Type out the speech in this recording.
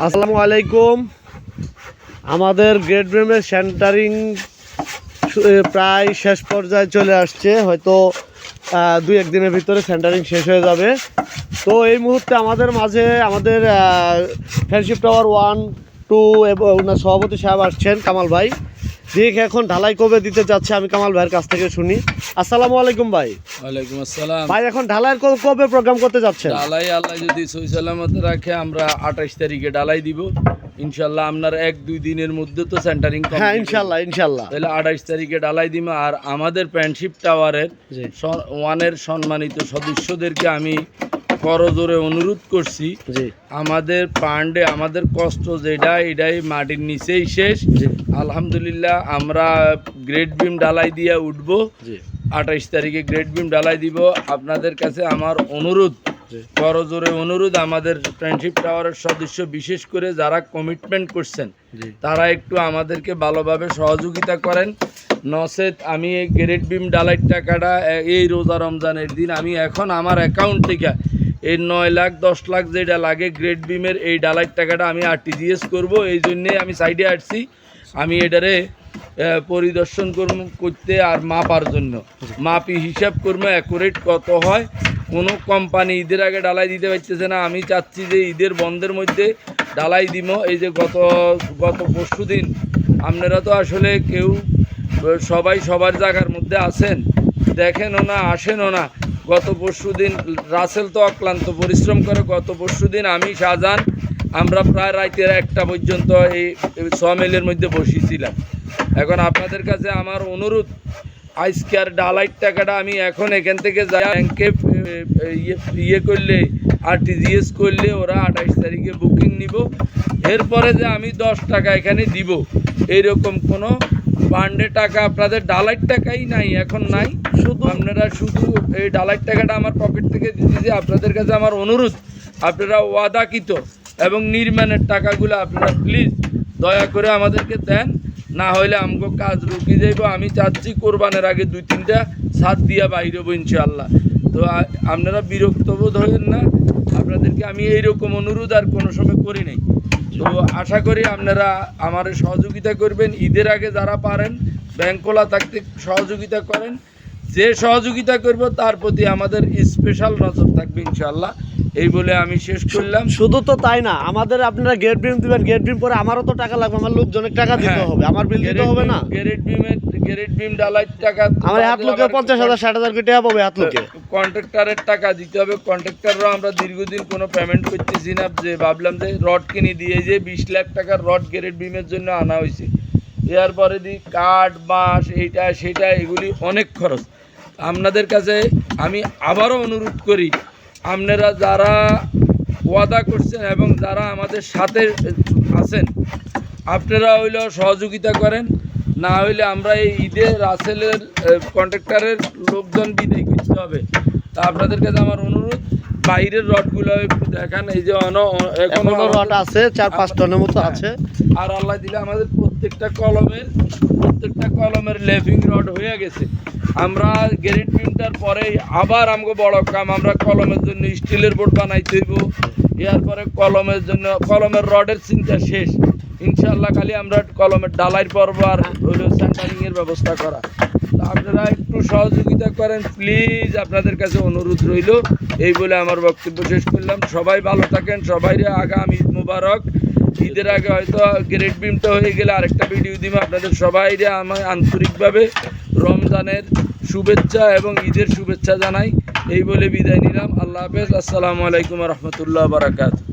আসসালামু আলাইকুম। আমাদের গ্রেড বিমের সেন্টারিং প্রায় শেষ পর্যায়ে চলে আসছে, হয়তো 2-1 দিনের ভিতরে সেন্টারিং শেষ হয়ে যাবে। তো এই মুহূর্তে আমাদের মাঝে আমাদের ফ্রেন্ডশিপ টাওয়ার 1-2 এবং ওনার সভাপতি সাহেব আসছেন, কামাল ভাই। দেখে এখন ঢালাই কবে দিতে যাচ্ছে আমি কামাল ভাইয়ের কাছ থেকে শুনি। আসসালামু আলাইকুম ভাই। ওয়ালাইকুম আসসালাম ভাই, এখন ঢালাইয়ের কবে প্রোগ্রাম করতে যাচ্ছেন? ঢালাই আল্লাহ যদি সহি সালামতে রাখে আমরা 28 তারিখে ঢালাই দিব ইনশাল্লাহ। আপনার 1-2 দিনের মধ্যে তো সেন্টারিং কমপ্লিট। হ্যাঁ, ইনশাল্লাহ। তাহলে 28 তারিখে ঢালাই দিব। আর আমাদের ফ্রেন্ডশিপ টাওয়ারের ওয়ানের সম্মানিত সদস্যদেরকে আমি করজোরে অনুরোধ করছি, আমাদের পান্ডে আমাদের কষ্ট যেটা এটাই মাটির নিচেই শেষ। আলহামদুলিল্লাহ আমরা গ্রেড বিম ঢালাই দিয়ে উঠবো। 28 তারিখে গ্রেড বিম ঢালাই দিব। আপনাদের কাছে আমার অনুরোধ, করজোরে অনুরোধ, আমাদের ফ্রেন্ডশিপ টাওয়ারের সদস্য বিশেষ করে যারা কমিটমেন্ট করছেন তারা একটু আমাদেরকে ভালোভাবে সহযোগিতা করেন। নচেত আমি এই গ্রেড বিম ঢালাই টাকাটা এই রোজা রমজানের দিন আমি এখন আমার অ্যাকাউন্ট থেকে এই 9 লাখ 10 লাখ যেটা লাগে গ্রেড বিমের এই ঢালাই টাকাটা আমি আরটিজিএস করব। এই জন্যে আমি সাইডে আসছি। আমি এটারে পরিদর্শন করতে আর মাপার জন্য মাপি হিসাব করবো অ্যাকুরেট কত হয়। কোনো কোম্পানি ঈদের আগে ঢালাই দিতে পারতেছে না। আমি চাচ্ছি যে ঈদের বন্ধের মধ্যে ঢালাই দিব। এই যে গত পরশু দিন আপনারা তো আসলে কেউ সবাই সবার জায়গার মধ্যে আছেন, দেখেনও না, আসেনও না। গত পরশু দিন রাসেল তো অক্লান্ত পরিশ্রম করে। গত পরশু দিন আমি শাহজাহান আমরা প্রায় রাতের 1টা পর্যন্ত এই সমিলের মধ্যে বসেছিলাম। এখন আপনাদের কাছে আমার অনুরোধ, আজকের ঢালাই টাকাটা আমি এখন এখান থেকে যাই ব্যাংকে ইয়ে করলে আরটিজিএস করলে ওরা 28 তারিখে বুকিং নিব। এরপরে যে আমি 10 টাকা এখানে দিব এইরকম কোনো ফান্ডে টাকা আপনাদের ঢালাই টাকাই নাই, এখন নাই। শুধু আপনারা শুধু এই ঢালাই টাকাটা আমার পকেট থেকে দিতেছি। আপনাদের কাছে আমার অনুরোধ, আপনারা ওয়াদাকৃত এবং নির্মাণের টাকাগুলো আপনারা প্লিজ দয়া করে আমাদেরকে দেন, না হইলে আমাকে কাজ রুকিয়ে যাইব। আমি চাচ্ছি কোরবানের আগে 2-3টা ছাদ দিয়া বাইরে হবো ইনশাআল্লাহ। তো আপনারা বিরক্ত বোধ হবেন না, আপনাদেরকে আমি এইরকম অনুরোধ আর কোনো সময় করি নাই। তো আশা করি আপনারা আমার সহযোগিতা করবেন। ঈদের আগে যারা পারেন ব্যাংক খোলা থাকতে সহযোগিতা করেন। যে সহযোগিতা করব তার প্রতি আমাদের স্পেশাল নজর থাকবে ইনশাআল্লাহ। এই বলে আমি শেষ করলাম। শুধু তো তাই না, আমাদের আপনারা গেট বিম দিবেন, গেট বিম পরে আমারও তো টাকা লাগবে, আমার লোকজনের টাকা দিতে হবে, আমার বিল দিতে হবে না? গ্রেড বিম ঢালাই টাকা আমার হাত লোকে 50,000 60,000 কোটি টাকা পাবে। হাত লোকে কন্ট্রাক্টরের টাকা দিতে হবে। কন্ট্রাক্টররাও আমরা দীর্ঘদিন কোনো পেমেন্ট করতেছি না। যে ভাবলাম যে রড কিনে দিয়ে যে 20 লাখ টাকার রড গ্রেড বিমের জন্য আনা হয়েছে, এরপরে দিই কাঠ বাঁশ এইটা সেটা, এগুলি অনেক খরচ। আপনাদের কাছে আমি আবারও অনুরোধ করি, আপনারা যারা ওয়াদা করছেন এবং যারা আমাদের সাথে আছেন আপনারা হইলেও সহযোগিতা করেন, না হইলে আমরা এই ঈদে রাসেলের কন্ট্রাক্টরের লোকজন বিদায় করতে হবে। তা আপনাদের কাছে আমার অনুরোধ, বাইরের রডগুলো একটু দেখান। এই যে এখনো রড আছে 4-5 টনের মতো আছে। আর আল্লাহ দিলে আমাদের প্রত্যেকটা কলমের লেফিং রড হয়ে গেছে। আমরা গ্রেড বিমটার পরে আবার আমাকে বড় কাম, আমরা কলমের জন্য স্টিলের বোর্ড বানাইতে হইব। এরপরে কলমের জন্য কলমের রডের চিন্তা শেষ ইনশাআল্লাহ। খালি আমরা কলমের ঢালাইয়ের পর্ব আর হইল সেন্টারিংয়ের ব্যবস্থা করা। তো আপনারা একটু সহযোগিতা করেন প্লিজ, আপনাদের কাছে অনুরোধ রইল। এই বলে আমার বক্তব্য শেষ করলাম। সবাই ভালো থাকেন, সবাই আগাম ঈদ মুবারক। ঈদের আগে হয়তো গ্রেড বিমটা হয়ে গেলে আরেকটা ভিডিও দিব। আপনাদের সবাই আমি আন্তরিকভাবে রমজানের শুভেচ্ছা এবং ঈদের শুভেচ্ছা জানাই। এই বলে বিদায় নিলাম। আল্লাহ হাফেজ। আসসালামু আলাইকুম রহমতুল্লাহ বারাকাতুহু।